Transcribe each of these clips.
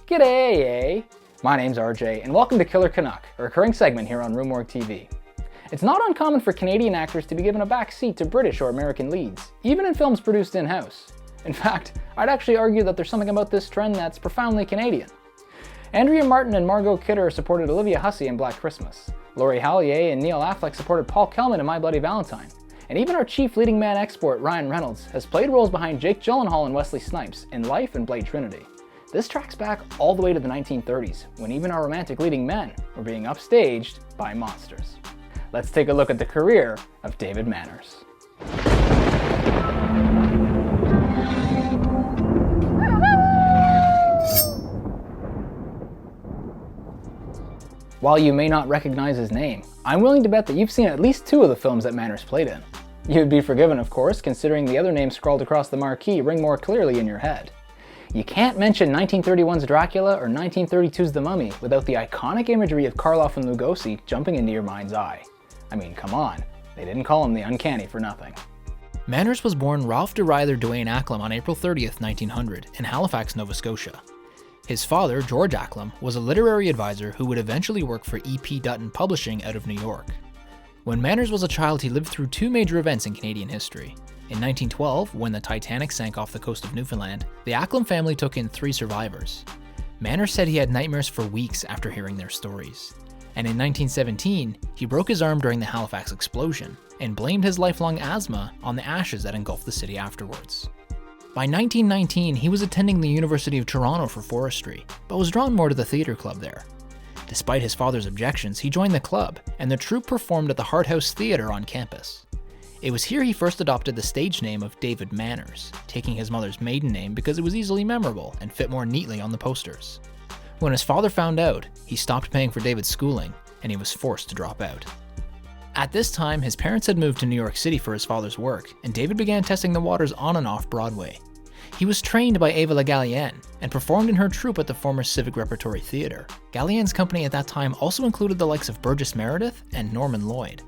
G'day! My name's RJ, and welcome to Killer Canuck, a recurring segment here on RUE MORGUE TV. It's not uncommon for Canadian actors to be given a back seat to British or American leads, even in films produced in-house. In fact, I'd actually argue that there's something about this trend that's profoundly Canadian. Andrea Martin and Margot Kidder supported Olivia Hussey in Black Christmas. Laurie Hallier and Neil Affleck supported Paul Kelman in My Bloody Valentine. And even our chief leading man export, Ryan Reynolds, has played roles behind Jake Gyllenhaal and Wesley Snipes in Life and Blade Trinity. This tracks back all the way to the 1930s, when even our romantic leading men were being upstaged by monsters. Let's take a look at the career of David Manners. While you may not recognize his name, I'm willing to bet that you've seen at least 2 of the films that Manners played in. You'd be forgiven, of course, considering the other names scrawled across the marquee ring more clearly in your head. You can't mention 1931's Dracula or 1932's The Mummy without the iconic imagery of Karloff and Lugosi jumping into your mind's eye. I mean, come on, they didn't call him the Uncanny for nothing. Manners was born Ralph de Ruyther Duane Acklam on April 30th, 1900 in Halifax, Nova Scotia. His father, George Acklam, was a literary advisor who would eventually work for E.P. Dutton Publishing out of New York. When Manners was a child, he lived through 2 major events in Canadian history. In 1912, when the Titanic sank off the coast of Newfoundland, the Acklam family took in 3 survivors. Manners said he had nightmares for weeks after hearing their stories. And in 1917, he broke his arm during the Halifax explosion and blamed his lifelong asthma on the ashes that engulfed the city afterwards. By 1919, he was attending the University of Toronto for forestry, but was drawn more to the theatre club there. Despite his father's objections, he joined the club, and the troupe performed at the Hart House Theatre on campus. It was here he first adopted the stage name of David Manners, taking his mother's maiden name because it was easily memorable and fit more neatly on the posters. When his father found out, he stopped paying for David's schooling, and he was forced to drop out. At this time, his parents had moved to New York City for his father's work, and David began testing the waters on and off Broadway. He was trained by Ava Le Gallienne and performed in her troupe at the former Civic Repertory Theatre. Gallienne's company at that time also included the likes of Burgess Meredith and Norman Lloyd.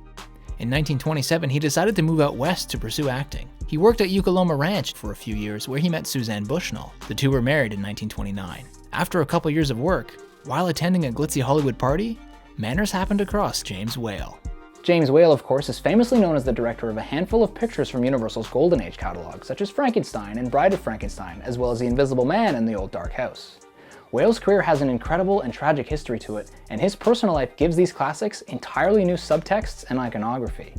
In 1927, he decided to move out west to pursue acting. He worked at Ukaloma Ranch for a few years, where he met Suzanne Bushnell. The two were married in 1929. After a couple years of work, while attending a glitzy Hollywood party, Manners happened across James Whale. James Whale, of course, is famously known as the director of a handful of pictures from Universal's Golden Age catalog, such as Frankenstein and Bride of Frankenstein, as well as The Invisible Man and The Old Dark House. Whale's career has an incredible and tragic history to it, and his personal life gives these classics entirely new subtexts and iconography.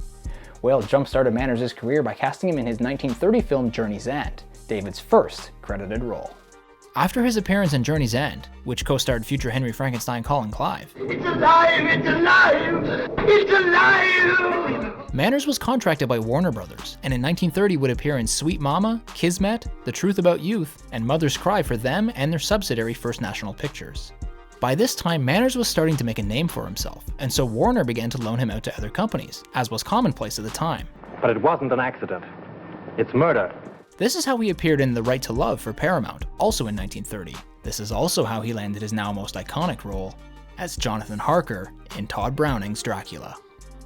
Whale jump-started Manners' career by casting him in his 1930 film Journey's End, David's first credited role. After his appearance in Journey's End, which co-starred future Henry Frankenstein Colin Clive, It's alive! It's alive! It's alive! Manners was contracted by Warner Brothers, and in 1930 would appear in Sweet Mama, Kismet, The Truth About Youth, and Mother's Cry for them and their subsidiary First National Pictures. By this time, Manners was starting to make a name for himself, and so Warner began to loan him out to other companies, as was commonplace at the time. But it wasn't an accident. It's murder. This is how he appeared in The Right to Love for Paramount, also in 1930. This is also how he landed his now most iconic role as Jonathan Harker in Todd Browning's Dracula.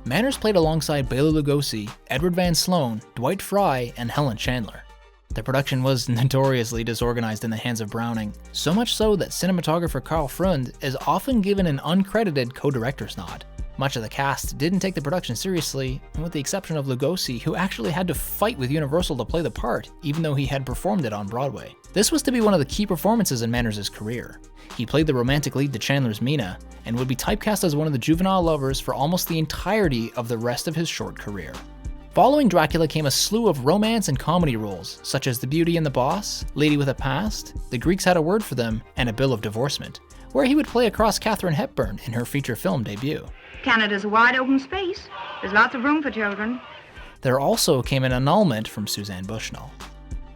Manners played alongside Bela Lugosi, Edward Van Sloan, Dwight Fry, and Helen Chandler. The production was notoriously disorganized in the hands of Browning, so much so that cinematographer Carl Freund is often given an uncredited co-director's nod. Much of the cast didn't take the production seriously, with the exception of Lugosi, who actually had to fight with Universal to play the part, even though he had performed it on Broadway. This was to be one of the key performances in Manners' career. He played the romantic lead to Chandler's Mina, and would be typecast as one of the juvenile lovers for almost the entirety of the rest of his short career. Following Dracula came a slew of romance and comedy roles, such as The Beauty and the Boss, Lady with a Past, The Greeks Had a Word for Them, and A Bill of Divorcement, where he would play across Katharine Hepburn in her feature film debut. Canada's a wide open space. There's lots of room for children. There also came an annulment from Suzanne Bushnell.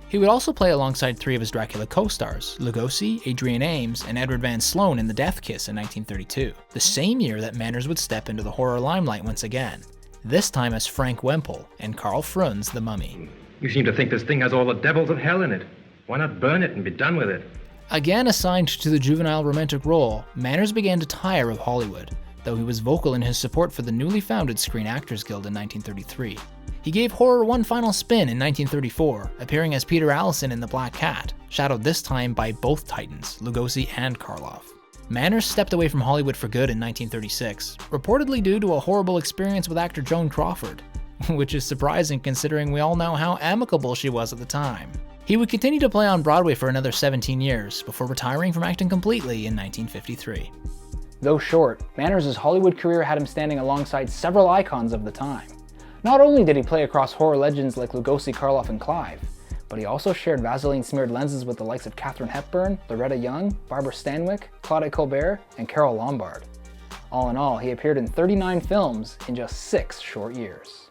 He would also play alongside 3 of his Dracula co-stars, Lugosi, Adrian Ames, and Edward Van Sloan in The Death Kiss in 1932, the same year that Manners would step into the horror limelight once again, this time as Frank Wemple in Carl Freund's The Mummy. You seem to think this thing has all the devils of hell in it. Why not burn it and be done with it? Again assigned to the juvenile romantic role, Manners began to tire of Hollywood, though he was vocal in his support for the newly founded Screen Actors Guild in 1933. He gave horror one final spin in 1934, appearing as Peter Allison in The Black Cat, shadowed this time by both titans, Lugosi and Karloff. Manners stepped away from Hollywood for good in 1936, reportedly due to a horrible experience with actor Joan Crawford, which is surprising considering we all know how amicable she was at the time. He would continue to play on Broadway for another 17 years before retiring from acting completely in 1953. Though short, Manners' Hollywood career had him standing alongside several icons of the time. Not only did he play across horror legends like Lugosi, Karloff, and Clive, but he also shared Vaseline-smeared lenses with the likes of Katharine Hepburn, Loretta Young, Barbara Stanwyck, Claudette Colbert, and Carole Lombard. All in all, he appeared in 39 films in just 6 short years.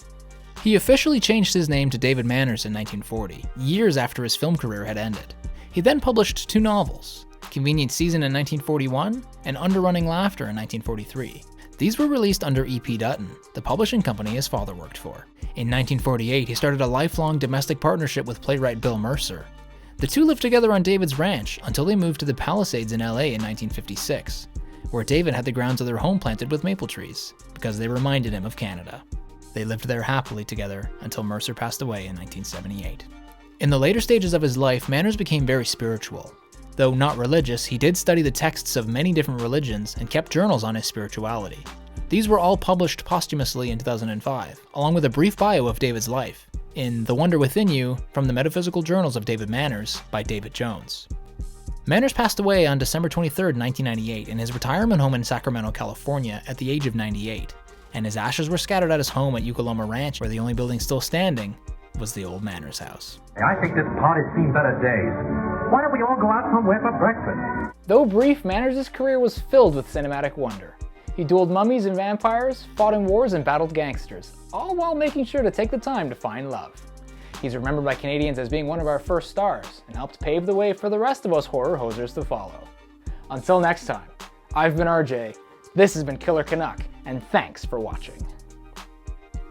He officially changed his name to David Manners in 1940, years after his film career had ended. He then published 2 novels, Convenient Season in 1941 and Underrunning Laughter in 1943. These were released under E.P. Dutton, the publishing company his father worked for. In 1948, he started a lifelong domestic partnership with playwright Bill Mercer. The two lived together on David's ranch until they moved to the Palisades in LA in 1956, where David had the grounds of their home planted with maple trees, because they reminded him of Canada. They lived there happily together until Mercer passed away in 1978. In the later stages of his life, Manners became very spiritual. Though not religious, he did study the texts of many different religions and kept journals on his spirituality. These were all published posthumously in 2005, along with a brief bio of David's life, in The Wonder Within You from the Metaphysical Journals of David Manners by David Jones. Manners passed away on December 23, 1998 in his retirement home in Sacramento, California at the age of 98, and his ashes were scattered at his home at Ukaloma Ranch, where the only building still standing was the old Manners house. I think this party's seen better days. Why don't we all go out somewhere for breakfast? Though brief, Manners' career was filled with cinematic wonder. He dueled mummies and vampires, fought in wars, and battled gangsters, all while making sure to take the time to find love. He's remembered by Canadians as being one of our first stars, and helped pave the way for the rest of us horror hosers to follow. Until next time, I've been RJ, this has been Killer Canuck, and thanks for watching.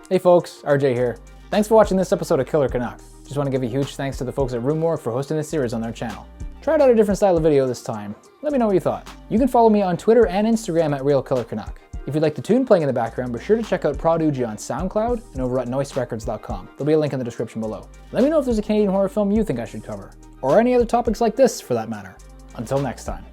Hey folks, RJ here. Thanks for watching this episode of Killer Canuck. Just want to give a huge thanks to the folks at RUE MORGUE for hosting this series on their channel. Tried out a different style of video this time. Let me know what you thought. You can follow me on Twitter and Instagram at RealKillerCanuck. If you'd like the tune playing in the background, be sure to check out BROADWAY on SoundCloud and over at noiserecords.com. There'll be a link in the description below. Let me know if there's a Canadian horror film you think I should cover, or any other topics like this for that matter. Until next time.